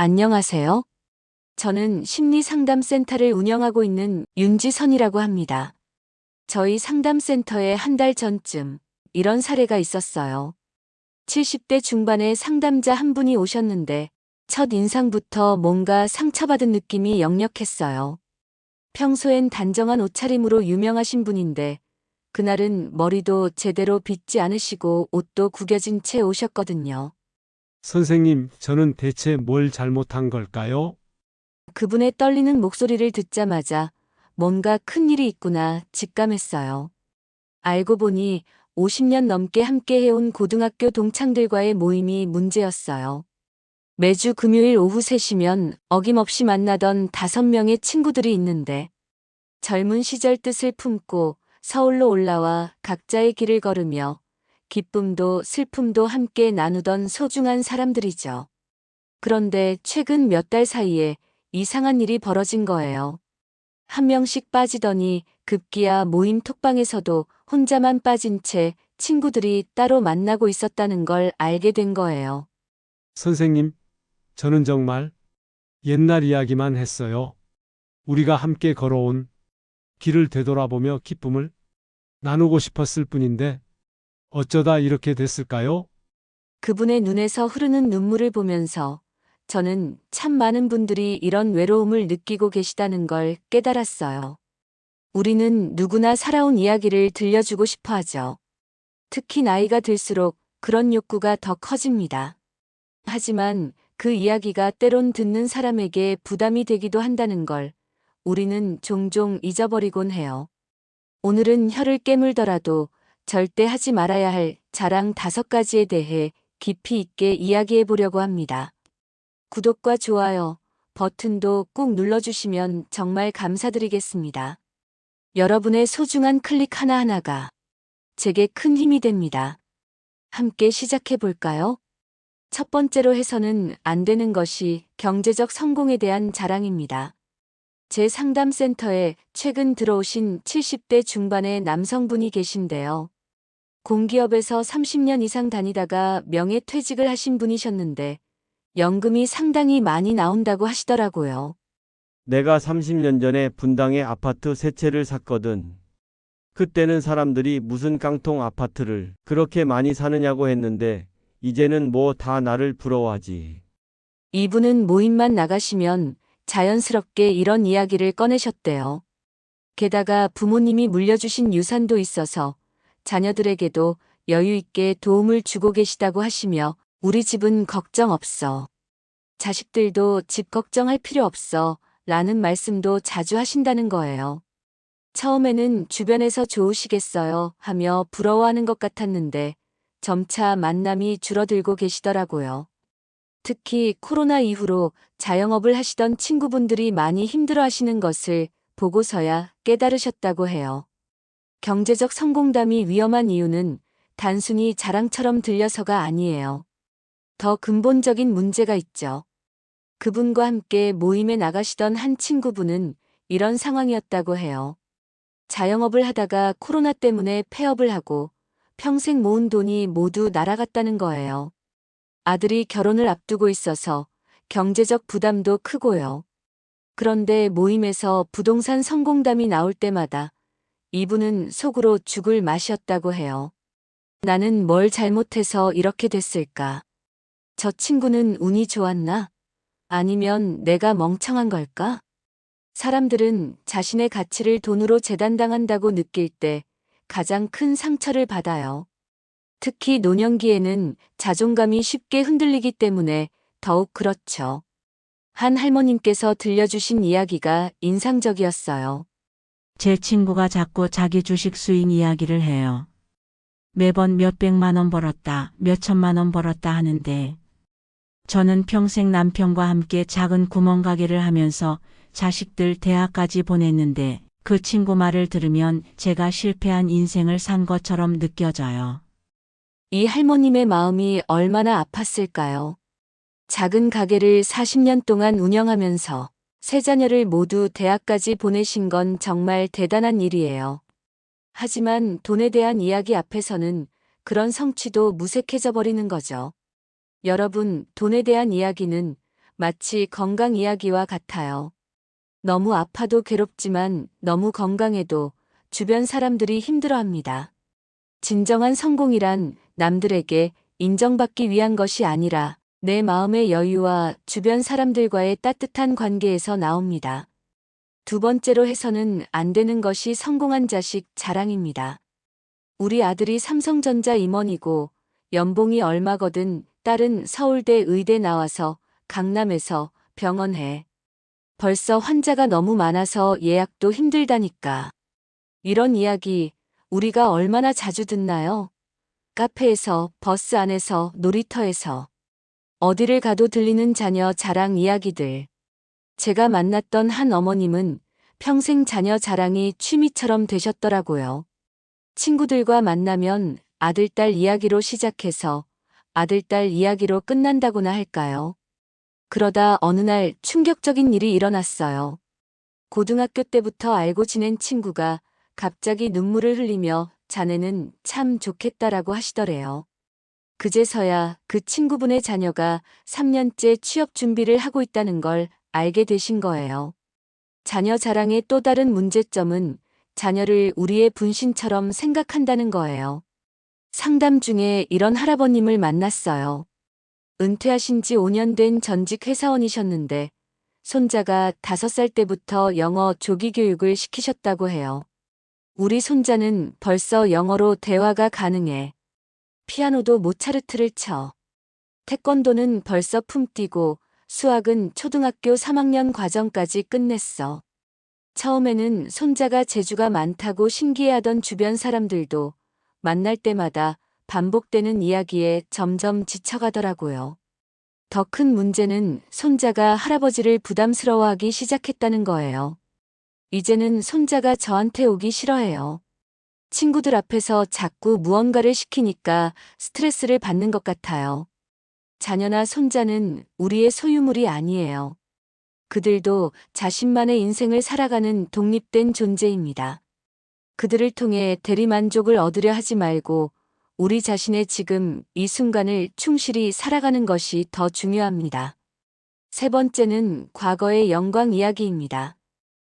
안녕하세요. 저는 심리상담센터를 운영하고 있는 윤지선이라고 합니다. 저희 상담센터에 한 달 전쯤 이런 사례가 있었어요. 70대 중반의 상담자 한 분이 오셨는데 첫 인상부터 뭔가 상처받은 느낌이 역력했어요. 평소엔 단정한 옷차림으로 유명하신 분인데 그날은 머리도 제대로 빗지 않으시고 옷도 구겨진 채 오셨거든요. 선생님, 저는 대체 뭘 잘못한 걸까요? 그분의 떨리는 목소리를 듣자마자 뭔가 큰일이 있구나 직감했어요. 알고 보니 50년 넘게 함께 해온 고등학교 동창들과의 모임이 문제였어요. 매주 금요일 오후 3시면 어김없이 만나던 5명의 친구들이 있는데 젊은 시절 뜻을 품고 서울로 올라와 각자의 길을 걸으며 기쁨도 슬픔도 함께 나누던 소중한 사람들이죠. 그런데 최근 몇 달 사이에 이상한 일이 벌어진 거예요. 한 명씩 빠지더니 급기야 모임 톡방에서도 혼자만 빠진 채 친구들이 따로 만나고 있었다는 걸 알게 된 거예요. 선생님, 저는 정말 옛날 이야기만 했어요. 우리가 함께 걸어온 길을 되돌아보며 기쁨을 나누고 싶었을 뿐인데 어쩌다 이렇게 됐을까요? 그분의 눈에서 흐르는 눈물을 보면서 저는 참 많은 분들이 이런 외로움을 느끼고 계시다는 걸 깨달았어요. 우리는 누구나 살아온 이야기를 들려주고 싶어 하죠. 특히 나이가 들수록 그런 욕구가 더 커집니다. 하지만 그 이야기가 때론 듣는 사람에게 부담이 되기도 한다는 걸 우리는 종종 잊어버리곤 해요. 오늘은 혀를 깨물더라도 절대 하지 말아야 할 자랑 5가지에 대해 깊이 있게 이야기해 보려고 합니다. 구독과 좋아요 버튼도 꾹 눌러주시면 정말 감사드리겠습니다. 여러분의 소중한 클릭 하나하나가 제게 큰 힘이 됩니다. 함께 시작해 볼까요? 첫 번째로 해서는 안 되는 것이 경제적 성공에 대한 자랑입니다. 제 상담센터에 최근 들어오신 70대 중반의 남성분이 계신데요. 공기업에서 30년 이상 다니다가 명예퇴직을 하신 분이셨는데 연금이 상당히 많이 나온다고 하시더라고요. 내가 30년 전에 분당에 아파트 3채를 샀거든. 그때는 사람들이 무슨 깡통 아파트를 그렇게 많이 사느냐고 했는데 이제는 뭐 다 나를 부러워하지. 이분은 모임만 나가시면 자연스럽게 이런 이야기를 꺼내셨대요. 게다가 부모님이 물려주신 유산도 있어서 자녀들에게도 여유 있게 도움을 주고 계시다고 하시며 우리 집은 걱정 없어. 자식들도 집 걱정할 필요 없어 라는 말씀도 자주 하신다는 거예요. 처음에는 주변에서 좋으시겠어요 하며 부러워하는 것 같았는데 점차 만남이 줄어들고 계시더라고요. 특히 코로나 이후로 자영업을 하시던 친구분들이 많이 힘들어 하시는 것을 보고서야 깨달으셨다고 해요. 경제적 성공담이 위험한 이유는 단순히 자랑처럼 들려서가 아니에요. 더 근본적인 문제가 있죠. 그분과 함께 모임에 나가시던 한 친구분은 이런 상황이었다고 해요. 자영업을 하다가 코로나 때문에 폐업을 하고 평생 모은 돈이 모두 날아갔다는 거예요. 아들이 결혼을 앞두고 있어서 경제적 부담도 크고요. 그런데 모임에서 부동산 성공담이 나올 때마다 이분은 속으로 죽을 맛이었다고 해요. 나는 뭘 잘못해서 이렇게 됐을까? 저 친구는 운이 좋았나? 아니면 내가 멍청한 걸까? 사람들은 자신의 가치를 돈으로 재단당한다고 느낄 때 가장 큰 상처를 받아요. 특히 노년기에는 자존감이 쉽게 흔들리기 때문에 더욱 그렇죠. 한 할머님께서 들려주신 이야기가 인상적이었어요. 제 친구가 자꾸 자기 주식 수익 이야기를 해요. 매번 몇백만 원 벌었다, 몇천만 원 벌었다 하는데 저는 평생 남편과 함께 작은 구멍가게를 하면서 자식들 대학까지 보냈는데 그 친구 말을 들으면 제가 실패한 인생을 산 것처럼 느껴져요. 이 할머님의 마음이 얼마나 아팠을까요? 작은 가게를 40년 동안 운영하면서 세 자녀를 모두 대학까지 보내신 건 정말 대단한 일이에요. 하지만 돈에 대한 이야기 앞에서는 그런 성취도 무색해져 버리는 거죠. 여러분, 돈에 대한 이야기는 마치 건강 이야기와 같아요. 너무 아파도 괴롭지만 너무 건강해도 주변 사람들이 힘들어합니다. 진정한 성공이란 남들에게 인정받기 위한 것이 아니라 내 마음의 여유와 주변 사람들과의 따뜻한 관계에서 나옵니다. 두 번째로 해서는 안 되는 것이 성공한 자식 자랑입니다. 우리 아들이 삼성전자 임원이고 연봉이 얼마거든 딸은 서울대 의대 나와서 강남에서 병원해. 벌써 환자가 너무 많아서 예약도 힘들다니까. 이런 이야기 우리가 얼마나 자주 듣나요? 카페에서, 버스 안에서, 놀이터에서. 어디를 가도 들리는 자녀 자랑 이야기들. 제가 만났던 한 어머님은 평생 자녀 자랑이 취미처럼 되셨더라고요. 친구들과 만나면 아들, 딸 이야기로 시작해서 아들, 딸 이야기로 끝난다고나 할까요? 그러다 어느 날 충격적인 일이 일어났어요. 고등학교 때부터 알고 지낸 친구가 갑자기 눈물을 흘리며 자네는 참 좋겠다라고 하시더래요. 그제서야 그 친구분의 자녀가 3년째 취업 준비를 하고 있다는 걸 알게 되신 거예요. 자녀 자랑의 또 다른 문제점은 자녀를 우리의 분신처럼 생각한다는 거예요. 상담 중에 이런 할아버님을 만났어요. 은퇴하신 지 5년 된 전직 회사원이셨는데 손자가 5살 때부터 영어 조기 교육을 시키셨다고 해요. 우리 손자는 벌써 영어로 대화가 가능해. 피아노도 모차르트를 쳐. 태권도는 벌써 품뛰고 수학은 초등학교 3학년 과정까지 끝냈어. 처음에는 손자가 재주가 많다고 신기해하던 주변 사람들도 만날 때마다 반복되는 이야기에 점점 지쳐가더라고요. 더 큰 문제는 손자가 할아버지를 부담스러워하기 시작했다는 거예요. 이제는 손자가 저한테 오기 싫어해요. 친구들 앞에서 자꾸 무언가를 시키니까 스트레스를 받는 것 같아요. 자녀나 손자는 우리의 소유물이 아니에요. 그들도 자신만의 인생을 살아가는 독립된 존재입니다. 그들을 통해 대리만족을 얻으려 하지 말고 우리 자신의 지금 이 순간을 충실히 살아가는 것이 더 중요합니다. 세 번째는 과거의 영광 이야기입니다.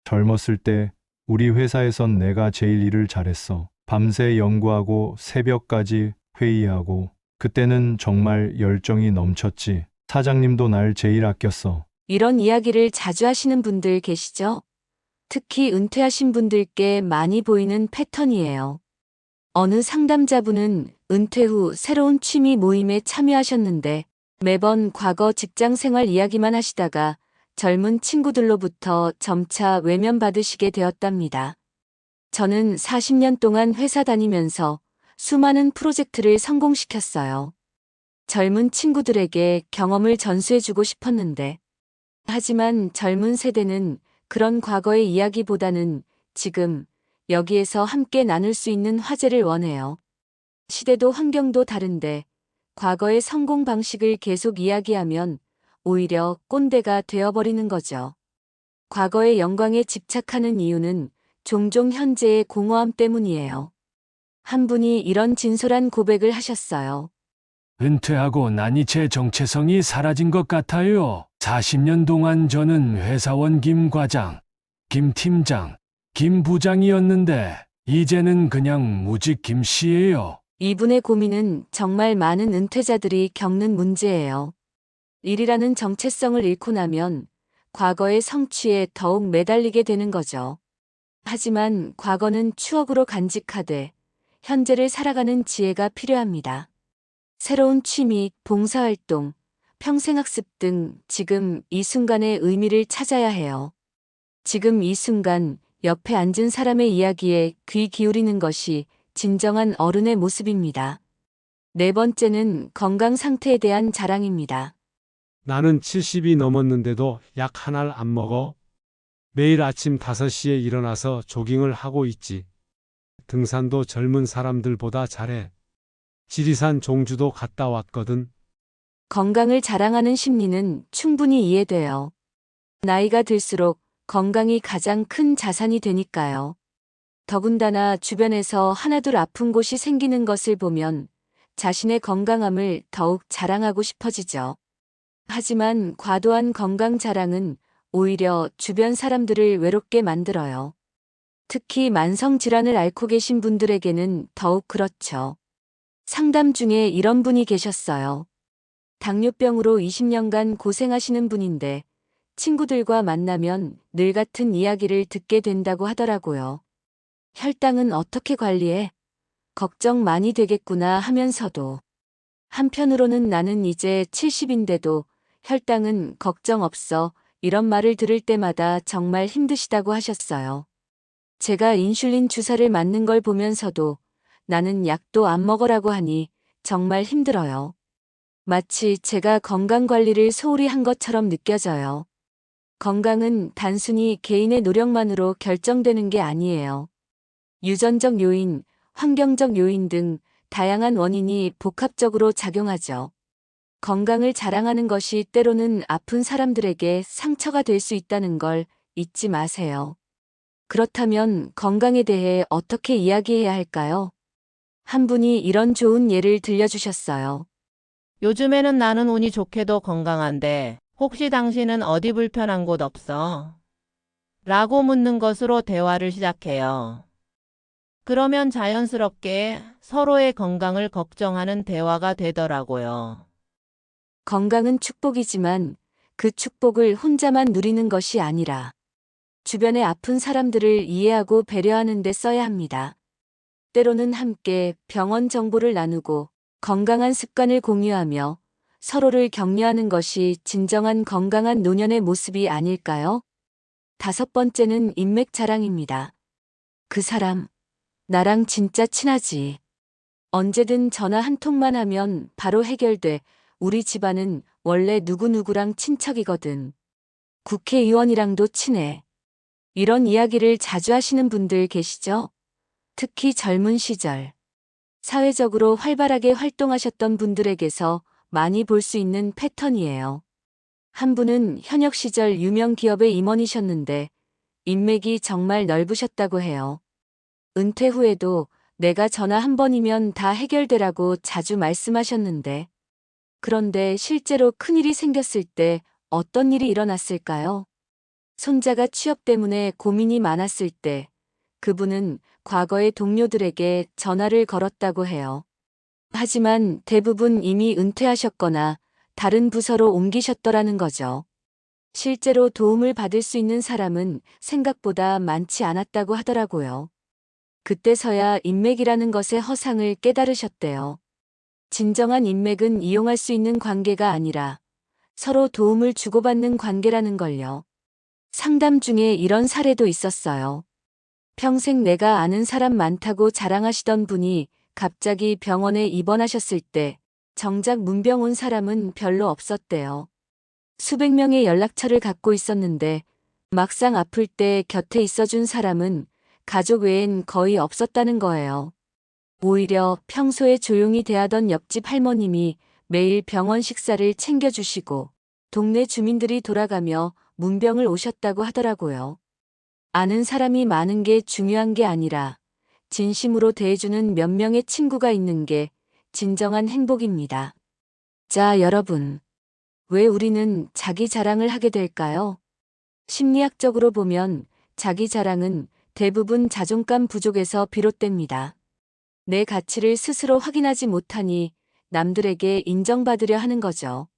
젊었을 때 우리 회사에선 내가 제일 일을 잘했어. 밤새 연구하고 새벽까지 회의하고 그때는 정말 열정이 넘쳤지. 사장님도 날 제일 아꼈어. 이런 이야기를 자주 하시는 분들 계시죠? 특히 은퇴하신 분들께 많이 보이는 패턴이에요. 어느 상담자분은 은퇴 후 새로운 취미 모임에 참여하셨는데 매번 과거 직장 생활 이야기만 하시다가 젊은 친구들로부터 점차 외면받으시게 되었답니다. 저는 40년 동안 회사 다니면서 수많은 프로젝트를 성공시켰어요. 젊은 친구들에게 경험을 전수해주고 싶었는데, 하지만 젊은 세대는 그런 과거의 이야기보다는 지금 여기에서 함께 나눌 수 있는 화제를 원해요. 시대도 환경도 다른데 과거의 성공 방식을 계속 이야기하면 오히려 꼰대가 되어버리는 거죠. 과거의 영광에 집착하는 이유는 종종 현재의 공허함 때문이에요. 한 분이 이런 진솔한 고백을 하셨어요. 은퇴하고 나니 제 정체성이 사라진 것 같아요. 40년 동안 저는 회사원 김 과장, 김 팀장, 김 부장이었는데 이제는 그냥 무직 김 씨예요. 이분의 고민은 정말 많은 은퇴자들이 겪는 문제예요. 일이라는 정체성을 잃고 나면 과거의 성취에 더욱 매달리게 되는 거죠. 하지만 과거는 추억으로 간직하되 현재를 살아가는 지혜가 필요합니다. 새로운 취미, 봉사활동, 평생학습 등 지금 이 순간의 의미를 찾아야 해요. 지금 이 순간 옆에 앉은 사람의 이야기에 귀 기울이는 것이 진정한 어른의 모습입니다. 네 번째는 건강 상태에 대한 자랑입니다. 나는 70이 넘었는데도 약 하나를 안 먹어. 매일 아침 5시에 일어나서 조깅을 하고 있지. 등산도 젊은 사람들보다 잘해. 지리산 종주도 갔다 왔거든. 건강을 자랑하는 심리는 충분히 이해돼요. 나이가 들수록 건강이 가장 큰 자산이 되니까요. 더군다나 주변에서 하나둘 아픈 곳이 생기는 것을 보면 자신의 건강함을 더욱 자랑하고 싶어지죠. 하지만 과도한 건강 자랑은 오히려 주변 사람들을 외롭게 만들어요. 특히 만성 질환을 앓고 계신 분들에게는 더욱 그렇죠. 상담 중에 이런 분이 계셨어요. 당뇨병으로 20년간 고생하시는 분인데 친구들과 만나면 늘 같은 이야기를 듣게 된다고 하더라고요. 혈당은 어떻게 관리해? 걱정 많이 되겠구나 하면서도. 한편으로는 나는 이제 70인데도 혈당은 걱정 없어. 이런 말을 들을 때마다 정말 힘드시다고 하셨어요. 제가 인슐린 주사를 맞는 걸 보면서도 나는 약도 안 먹으라고 하니 정말 힘들어요. 마치 제가 건강 관리를 소홀히 한 것처럼 느껴져요. 건강은 단순히 개인의 노력만으로 결정되는 게 아니에요. 유전적 요인, 환경적 요인 등 다양한 원인이 복합적으로 작용하죠. 건강을 자랑하는 것이 때로는 아픈 사람들에게 상처가 될 수 있다는 걸 잊지 마세요. 그렇다면 건강에 대해 어떻게 이야기해야 할까요? 한 분이 이런 좋은 예를 들려주셨어요. 요즘에는 나는 운이 좋게도 건강한데 혹시 당신은 어디 불편한 곳 없어? 라고 묻는 것으로 대화를 시작해요. 그러면 자연스럽게 서로의 건강을 걱정하는 대화가 되더라고요. 건강은 축복이지만 그 축복을 혼자만 누리는 것이 아니라 주변의 아픈 사람들을 이해하고 배려하는 데 써야 합니다. 때로는 함께 병원 정보를 나누고 건강한 습관을 공유하며 서로를 격려하는 것이 진정한 건강한 노년의 모습이 아닐까요? 5번째는 인맥 자랑입니다. 그 사람, 나랑 진짜 친하지. 언제든 전화 한 통만 하면 바로 해결돼. 우리 집안은 원래 누구누구랑 친척이거든. 국회의원이랑도 친해. 이런 이야기를 자주 하시는 분들 계시죠? 특히 젊은 시절. 사회적으로 활발하게 활동하셨던 분들에게서 많이 볼 수 있는 패턴이에요. 한 분은 현역 시절 유명 기업의 임원이셨는데 인맥이 정말 넓으셨다고 해요. 은퇴 후에도 내가 전화 한 번이면 다 해결되라고 자주 말씀하셨는데 그런데 실제로 큰일이 생겼을 때 어떤 일이 일어났을까요? 손자가 취업 때문에 고민이 많았을 때 그분은 과거의 동료들에게 전화를 걸었다고 해요. 하지만 대부분 이미 은퇴하셨거나 다른 부서로 옮기셨더라는 거죠. 실제로 도움을 받을 수 있는 사람은 생각보다 많지 않았다고 하더라고요. 그때서야 인맥이라는 것의 허상을 깨달으셨대요. 진정한 인맥은 이용할 수 있는 관계가 아니라 서로 도움을 주고받는 관계라는 걸요. 상담 중에 이런 사례도 있었어요. 평생 내가 아는 사람 많다고 자랑하시던 분이 갑자기 병원에 입원하셨을 때 정작 문병 온 사람은 별로 없었대요. 수백 명의 연락처를 갖고 있었는데 막상 아플 때 곁에 있어준 사람은 가족 외엔 거의 없었다는 거예요. 오히려 평소에 조용히 대하던 옆집 할머님이 매일 병원 식사를 챙겨주시고 동네 주민들이 돌아가며 문병을 오셨다고 하더라고요. 아는 사람이 많은 게 중요한 게 아니라 진심으로 대해주는 몇 명의 친구가 있는 게 진정한 행복입니다. 자, 여러분. 왜 우리는 자기 자랑을 하게 될까요? 심리학적으로 보면 자기 자랑은 대부분 자존감 부족에서 비롯됩니다. 내 가치를 스스로 확인하지 못하니 남들에게 인정받으려 하는 거죠.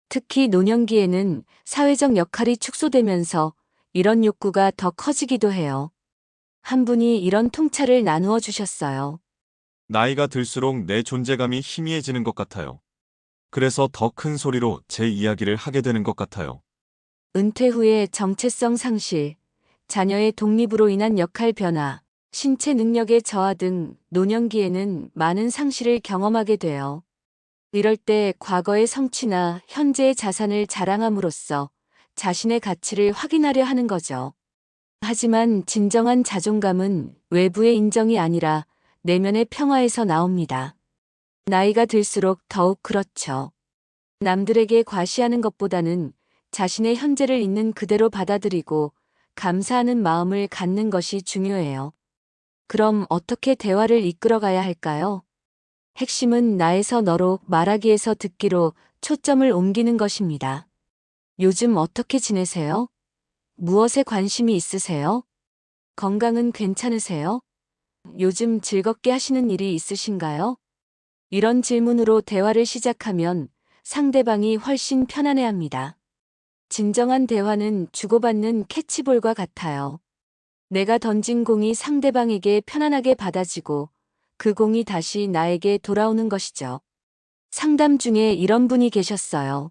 특히 노년기에는 사회적 역할이 축소되면서 이런 욕구가 더 커지기도 해요. 한 분이 이런 통찰을 나누어 주셨어요. 나이가 들수록 내 존재감이 희미해지는 것 같아요. 그래서 더 큰 소리로 제 이야기를 하게 되는 것 같아요. 은퇴 후의 정체성 상실, 자녀의 독립으로 인한 역할 변화, 신체 능력의 저하 등 노년기에는 많은 상실을 경험하게 돼요. 이럴 때 과거의 성취나 현재의 자산을 자랑함으로써 자신의 가치를 확인하려 하는 거죠. 하지만 진정한 자존감은 외부의 인정이 아니라 내면의 평화에서 나옵니다. 나이가 들수록 더욱 그렇죠. 남들에게 과시하는 것보다는 자신의 현재를 있는 그대로 받아들이고 감사하는 마음을 갖는 것이 중요해요. 그럼 어떻게 대화를 이끌어가야 할까요? 핵심은 나에서 너로 말하기에서 듣기로 초점을 옮기는 것입니다. 요즘 어떻게 지내세요? 무엇에 관심이 있으세요? 건강은 괜찮으세요? 요즘 즐겁게 하시는 일이 있으신가요? 이런 질문으로 대화를 시작하면 상대방이 훨씬 편안해합니다. 진정한 대화는 주고받는 캐치볼과 같아요. 내가 던진 공이 상대방에게 편안하게 받아지고 그 공이 다시 나에게 돌아오는 것이죠. 상담 중에 이런 분이 계셨어요.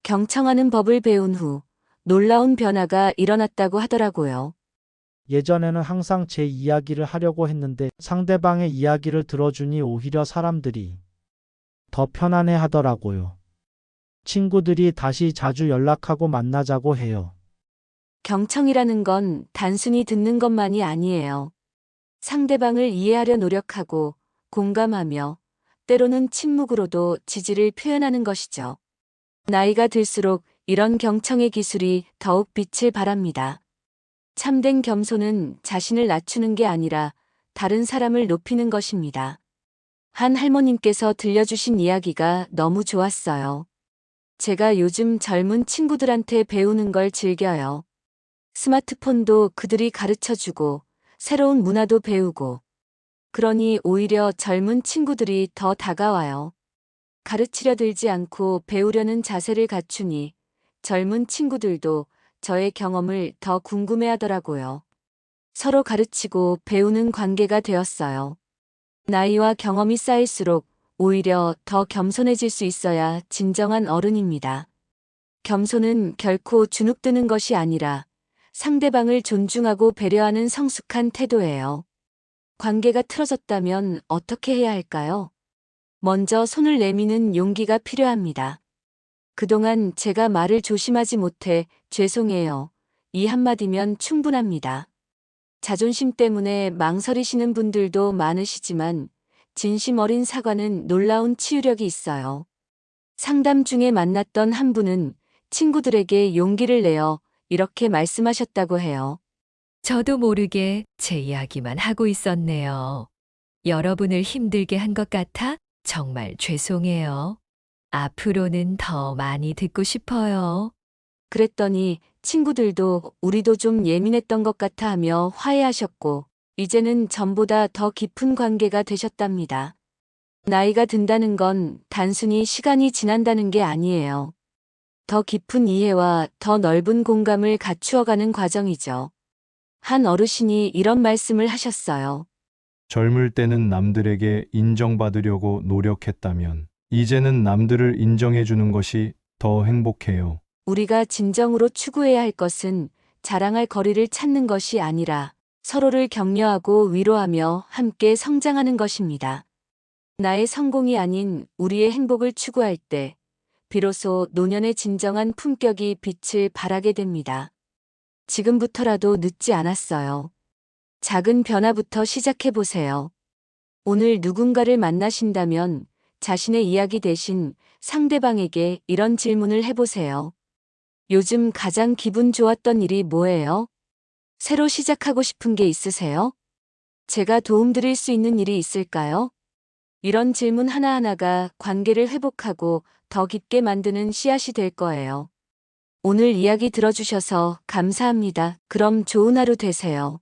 경청하는 법을 배운 후 놀라운 변화가 일어났다고 하더라고요. 예전에는 항상 제 이야기를 하려고 했는데 상대방의 이야기를 들어주니 오히려 사람들이 더 편안해 하더라고요. 친구들이 다시 자주 연락하고 만나자고 해요. 경청이라는 건 단순히 듣는 것만이 아니에요. 상대방을 이해하려 노력하고 공감하며 때로는 침묵으로도 지지를 표현하는 것이죠. 나이가 들수록 이런 경청의 기술이 더욱 빛을 발합니다. 참된 겸손은 자신을 낮추는 게 아니라 다른 사람을 높이는 것입니다. 한 할머님께서 들려주신 이야기가 너무 좋았어요. 제가 요즘 젊은 친구들한테 배우는 걸 즐겨요. 스마트폰도 그들이 가르쳐주고 새로운 문화도 배우고 그러니 오히려 젊은 친구들이 더 다가와요. 가르치려 들지 않고 배우려는 자세를 갖추니 젊은 친구들도 저의 경험을 더 궁금해하더라고요. 서로 가르치고 배우는 관계가 되었어요. 나이와 경험이 쌓일수록 오히려 더 겸손해질 수 있어야 진정한 어른입니다. 겸손은 결코 주눅드는 것이 아니라 상대방을 존중하고 배려하는 성숙한 태도예요. 관계가 틀어졌다면 어떻게 해야 할까요? 먼저 손을 내미는 용기가 필요합니다. 그동안 제가 말을 조심하지 못해 죄송해요. 이 한마디면 충분합니다. 자존심 때문에 망설이시는 분들도 많으시지만 진심 어린 사과는 놀라운 치유력이 있어요. 상담 중에 만났던 한 분은 친구들에게 용기를 내어 이렇게 말씀하셨다고 해요. 저도 모르게 제 이야기만 하고 있었네요. 여러분을 힘들게 한 것 같아 정말 죄송해요. 앞으로는 더 많이 듣고 싶어요. 그랬더니 친구들도 우리도 좀 예민했던 것 같아 하며 화해하셨고 이제는 전보다 더 깊은 관계가 되셨답니다. 나이가 든다는 건 단순히 시간이 지난다는 게 아니에요. 더 깊은 이해와 더 넓은 공감을 갖추어가는 과정이죠. 한 어르신이 이런 말씀을 하셨어요. 젊을 때는 남들에게 인정받으려고 노력했다면 이제는 남들을 인정해 주는 것이 더 행복해요. 우리가 진정으로 추구해야 할 것은 자랑할 거리를 찾는 것이 아니라 서로를 격려하고 위로하며 함께 성장하는 것입니다. 나의 성공이 아닌 우리의 행복을 추구할 때 비로소 노년의 진정한 품격이 빛을 발하게 됩니다. 지금부터라도 늦지 않았어요. 작은 변화부터 시작해 보세요. 오늘 누군가를 만나신다면 자신의 이야기 대신 상대방에게 이런 질문을 해보세요. 요즘 가장 기분 좋았던 일이 뭐예요? 새로 시작하고 싶은 게 있으세요? 제가 도움드릴 수 있는 일이 있을까요? 이런 질문 하나하나가 관계를 회복하고 더 깊게 만드는 씨앗이 될 거예요. 오늘 이야기 들어주셔서 감사합니다. 그럼 좋은 하루 되세요.